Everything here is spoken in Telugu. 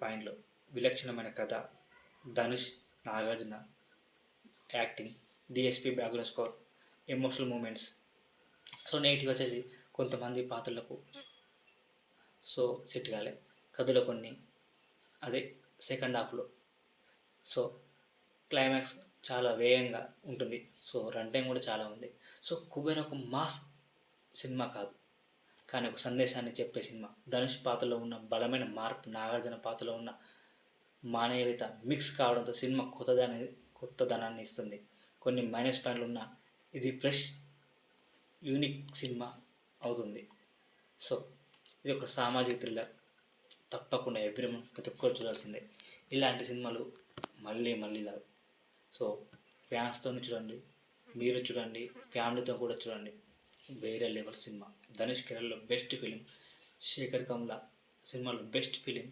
పాయింట్లు. విలక్షణమైన కథ, Dhanush, Nagarjuna acting, DSP background score, emotional moments. So negative వచ్చేసి కొంతమంది పాత్రలకు సో సెట్ కాలే, కథలో కొన్ని అదే సెకండ్ హాఫ్లో సో క్లైమాక్స్ చాలా వేగంగా ఉంటుంది. సో రన్ టైం కూడా చాలా ఉంది. సో కుబేర్ ఒక మాస్ సినిమా కాదు, కానీ ఒక సందేశాన్ని చెప్పే సినిమా. ధనుష్ పాత్రలో ఉన్న బలమైన మార్పు, నాగార్జున పాత్రలో ఉన్న మానవీయత మిక్స్ కావడంతో సినిమా కొత్తదనాన్ని ఇస్తుంది. కొన్ని మైనస్ పాయింట్లు ఉన్న ఇది ఫ్రెష్ యూనిక్ సినిమా అవుతుంది. సో ఇది ఒక సామాజిక థ్రిల్లర్, తప్పకుండా ఎవ్రీవన్ ప్రతి ఒక్కరు చూడాల్సిందే. ఇలాంటి సినిమాలు మళ్ళీ మళ్ళీ లాగా. సో ఫ్యాన్స్తో చూడండి, మీరు చూడండి, ఫ్యామిలీతో కూడా చూడండి. వేరే లెవెల్ సినిమా. ధనుష్ కెరీర్లో బెస్ట్ ఫిలిం, శేఖర్ కమ్లా సినిమాలో బెస్ట్ ఫిలిం